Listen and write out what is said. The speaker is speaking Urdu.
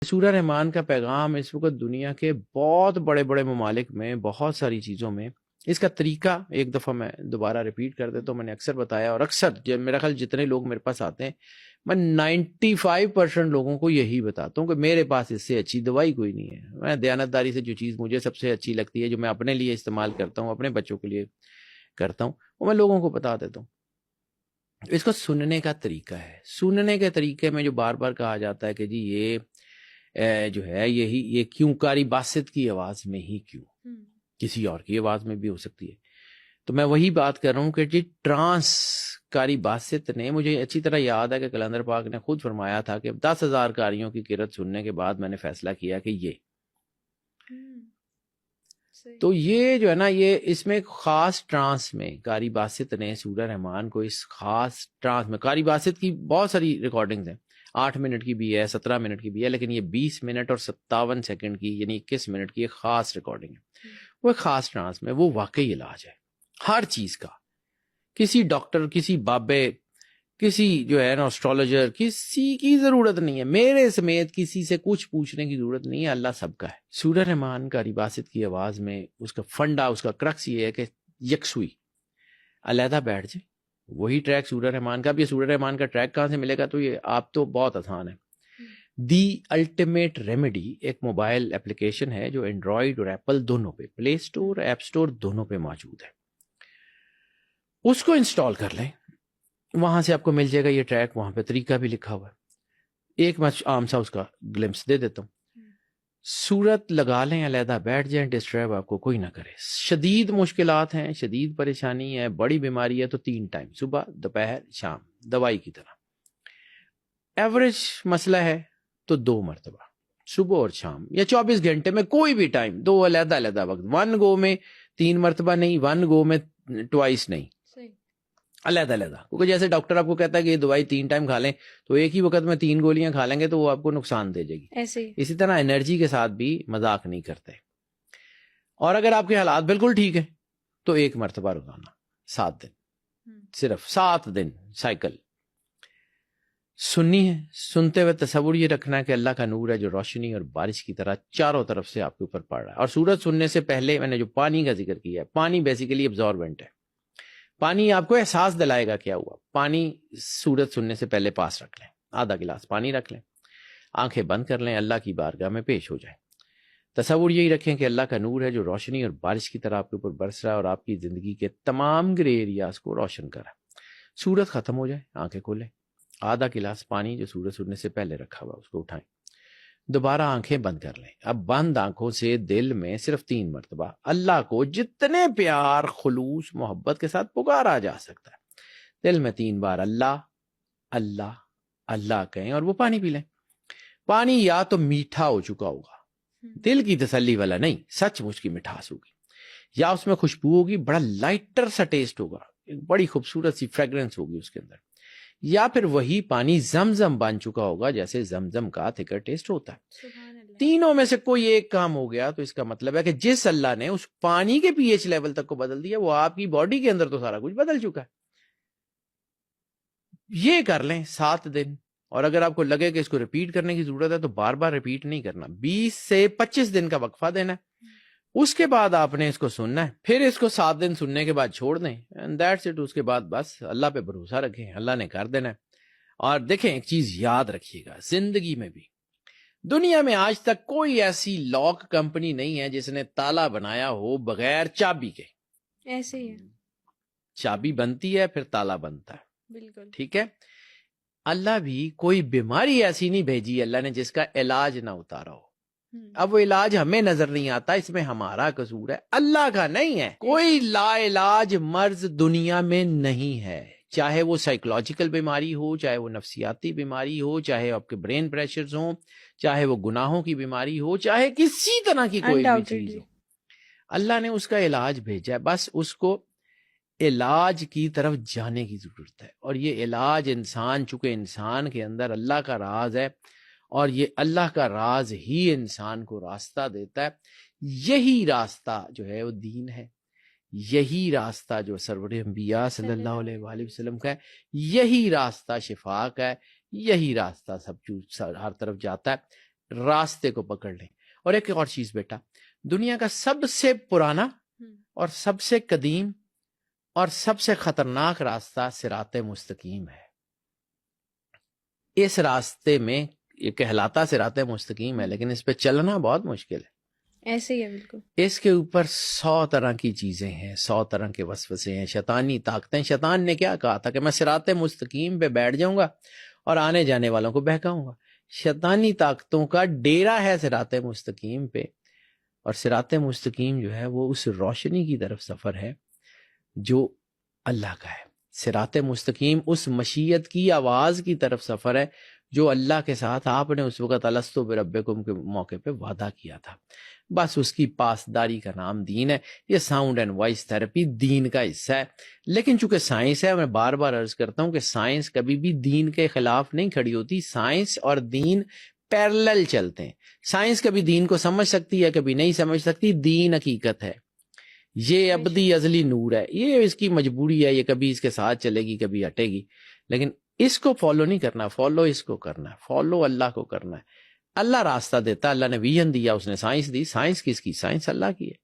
سورہ رحمان کا پیغام اس وقت دنیا کے بہت بڑے بڑے ممالک میں بہت ساری چیزوں میں اس کا طریقہ ایک دفعہ میں دوبارہ ریپیٹ کر دیتا ہوں. میں نے اکثر بتایا اور اکثر میرا خیال جتنے لوگ میرے پاس آتے ہیں میں 95% لوگوں کو یہی بتاتا ہوں کہ میرے پاس اس سے اچھی دوائی کوئی نہیں ہے. میں دیانتداری سے جو چیز مجھے سب سے اچھی لگتی ہے، جو میں اپنے لیے استعمال کرتا ہوں، اپنے بچوں کے لیے کرتا ہوں، وہ میں لوگوں کو بتا دیتا ہوں. اس کو سننے کا طریقہ ہے. سننے کے طریقے میں جو بار بار کہا جاتا ہے کہ جی یہ جو ہے یہ کیوں قاری باسط کی آواز میں ہی کیوں، کسی اور کی آواز میں بھی ہو سکتی ہے. تو میں وہی بات کر رہا ہوں کہ جی ٹرانس قاری باسط نے، مجھے اچھی طرح یاد ہے کہ کلندر پاک نے خود فرمایا تھا کہ 10,000 قاریوں کی قرأت سننے کے بعد میں نے فیصلہ کیا کہ یہ تو یہ جو ہے نا یہ اس میں خاص ٹرانس میں قاری باسط نے سورہ رحمان کو اس خاص ٹرانس میں، قاری باسط کی بہت ساری ریکارڈنگز ہیں، 8 منٹ کی بھی ہے، 17 منٹ کی بھی ہے، لیکن یہ 20 منٹ اور 57 سیکنڈ کی یعنی 21 منٹ کی ایک خاص ریکارڈنگ ہے. وہ ایک خاص ٹرانس میں وہ واقعی علاج ہے ہر چیز کا. کسی ڈاکٹر، کسی بابے، کسی جو ہے نا اسٹرالوجر، کسی کی ضرورت نہیں ہے، میرے سمیت کسی سے کچھ پوچھنے کی ضرورت نہیں ہے. اللہ سب کا ہے. سورہ رحمان قاری باسط کی آواز میں اس کا فنڈا، اس کا کرکس یہ ہے کہ یکسوئی علیحدہ بیٹھ جائے. وہی ٹریک سورہ رحمان کا بھی ہے. سورہ رحمان کا ٹریک کہاں سے ملے گا؟ تو یہ آپ تو بہت آسان ہے. دی الٹیمیٹ ریمیڈی ایک موبائل اپلیکیشن ہے جو اینڈرائڈ اور ایپل دونوں پہ، پلے اسٹور، ایپ اسٹور دونوں پہ موجود ہے. اس کو انسٹال کر لیں، وہاں سے آپ کو مل جائے گا یہ ٹریک. وہاں پہ طریقہ بھی لکھا ہوا ہے. ایک میں عام سا اس کا گلمپس دے دیتا ہوں. سورت لگا لیں، علیحدہ بیٹھ جائیں، ڈسٹرب آپ کو کوئی نہ کرے. شدید مشکلات ہیں، شدید پریشانی ہے، بڑی بیماری ہے تو 3 ٹائم، صبح، دوپہر، شام، دوائی کی طرح. ایوریج مسئلہ ہے تو 2 مرتبہ، صبح اور شام، یا 24 گھنٹے میں کوئی بھی ٹائم، 2 علیحدہ علیحدہ وقت. 1 گو میں 3 مرتبہ نہیں، 1 گو میں ٹوائس نہیں، علیحدہ علیحدہ. کیونکہ جیسے ڈاکٹر آپ کو کہتا ہے کہ یہ دوائی 3 ٹائم کھا لیں تو ایک ہی وقت میں 3 گولیاں کھا لیں گے تو وہ آپ کو نقصان دے جائے گی. اسی طرح انرجی کے ساتھ بھی مذاق نہیں کرتے. اور اگر آپ کے حالات بالکل ٹھیک ہے تو 1 مرتبہ روزانہ 7 دن، صرف 7 دن سائیکل سننی ہے. سنتے ہوئے تصور یہ رکھنا ہے کہ اللہ کا نور ہے جو روشنی اور بارش کی طرح چاروں طرف سے آپ کے اوپر پڑ رہا ہے. اور سورج سننے سے پہلے میں نے جو پانی کا ذکر کیا ہے، پانی بیسیکلی ابزاربنٹ ہے. پانی آپ کو احساس دلائے گا کیا ہوا. پانی سورج سننے سے پہلے پاس رکھ لیں، آدھا گلاس پانی رکھ لیں، آنکھیں بند کر لیں، اللہ کی بارگاہ میں پیش ہو جائیں. تصور یہی رکھیں کہ اللہ کا نور ہے جو روشنی اور بارش کی طرح آپ کے اوپر برس رہا ہے اور آپ کی زندگی کے تمام گرے ایریاز کو روشن کر رہا ہے. سورج ختم ہو جائے، آنکھیں کھولیں، آدھا گلاس پانی جو سورج سننے سے پہلے رکھا ہوا اس کو اٹھائیں، دوبارہ آنکھیں بند کر لیں. اب بند آنکھوں سے دل میں صرف 3 مرتبہ اللہ کو جتنے پیار، خلوص، محبت کے ساتھ پکارا جا سکتا ہے، دل میں 3 بار اللہ اللہ اللہ کہیں اور وہ پانی پی لیں. پانی یا تو میٹھا ہو چکا ہوگا، دل کی تسلی والا نہیں، سچ مچ کی مٹھاس ہوگی، یا اس میں خوشبو ہوگی، بڑا لائٹر سا ٹیسٹ ہوگا، ایک بڑی خوبصورت سی فریگرنس ہوگی اس کے اندر، یا پھر وہی پانی زمزم بن چکا ہوگا جیسے زمزم کا تھکر ٹیسٹ ہوتا ہے. تینوں میں سے کوئی ایک کام ہو گیا تو اس کا مطلب ہے کہ جس اللہ نے اس پانی کے پی ایچ لیول تک کو بدل دیا وہ آپ کی باڈی کے اندر تو سارا کچھ بدل چکا ہے. یہ کر لیں 7 دن. اور اگر آپ کو لگے کہ اس کو ریپیٹ کرنے کی ضرورت ہے تو بار بار ریپیٹ نہیں کرنا، 20 سے 25 دن کا وقفہ دینا ہے. اس کے بعد آپ نے اس کو سننا ہے، پھر اس کو 7 دن سننے کے بعد چھوڑ دیں، اینڈ دیٹس اٹ. اس کے بعد بس اللہ پہ بھروسہ رکھیں، اللہ نے کر دینا ہے. اور دیکھیں ایک چیز یاد رکھیے گا، زندگی میں بھی، دنیا میں آج تک کوئی ایسی لاک کمپنی نہیں ہے جس نے تالا بنایا ہو بغیر چابی کے. ایسے ہی ہے، چابی بنتی ہے پھر تالا بنتا ہے. بالکل ٹھیک ہے. اللہ بھی کوئی بیماری ایسی نہیں بھیجی اللہ نے جس کا علاج نہ اتارا ہو. اب وہ علاج ہمیں نظر نہیں آتا، اس میں ہمارا قصور ہے، اللہ کا نہیں ہے. کوئی لا علاج مرض دنیا میں نہیں ہے، چاہے وہ سائیکولوجیکل بیماری ہو، چاہے وہ نفسیاتی بیماری ہو، چاہے آپ کے برین پریشرز ہوں، چاہے وہ گناہوں کی بیماری ہو، چاہے کسی طرح کی کوئی بھی چیز ہو، اللہ نے اس کا علاج بھیجا ہے. بس اس کو علاج کی طرف جانے کی ضرورت ہے. اور یہ علاج انسان، چونکہ انسان کے اندر اللہ کا راز ہے اور یہ اللہ کا راز ہی انسان کو راستہ دیتا ہے. یہی راستہ جو ہے وہ دین ہے، یہی راستہ جو سرور انبیاء صلی اللہ علیہ وآلہ وسلم کا ہے، یہی راستہ شفا کا ہے، یہی راستہ سب چیز ہر طرف جاتا ہے. راستے کو پکڑ لیں. اور ایک اور چیز بیٹا، دنیا کا سب سے پرانا اور سب سے قدیم اور سب سے خطرناک راستہ صراط مستقیم ہے. اس راستے میں یہ کہلاتا صراط مستقیم ہے، لیکن اس پہ چلنا بہت مشکل ہے. ایسے ہی ہے بالکل. اس کے اوپر 100 طرح کی چیزیں ہیں، 100 طرح کے وسوسے ہیں، شیطانی طاقتیں. شیطان نے کیا کہا تھا کہ میں صراط مستقیم پہ بیٹھ جاؤں گا اور آنے جانے والوں کو بہکاؤں گا. شیطانی طاقتوں کا ڈیرا ہے صراط مستقیم پہ، اور صراط مستقیم جو ہے وہ اس روشنی کی طرف سفر ہے جو اللہ کا ہے. صراط مستقیم اس مشیت کی آواز کی طرف سفر ہے جو اللہ کے ساتھ آپ نے اس وقت الستو بربکم کے موقع پہ وعدہ کیا تھا. بس اس کی پاسداری کا نام دین ہے. یہ ساؤنڈ اینڈ وائس تھراپی دین کا حصہ ہے، لیکن چونکہ سائنس ہے، میں بار بار عرض کرتا ہوں کہ سائنس کبھی بھی دین کے خلاف نہیں کھڑی ہوتی. سائنس اور دین پیرلل چلتے ہیں. سائنس کبھی دین کو سمجھ سکتی ہے، کبھی نہیں سمجھ سکتی. دین حقیقت ہے، یہ ابدی ازلی نور ہے، یہ اس کی مجبوری ہے، یہ کبھی اس کے ساتھ چلے گی کبھی ہٹے گی، لیکن اس کو فالو نہیں کرنا. فالو اس کو کرنا ہے، فالو اللہ کو کرنا ہے. اللہ راستہ دیتا، اللہ نے ویژن دیا، اس نے سائنس دی. سائنس کس کی؟ سائنس اللہ کی ہے.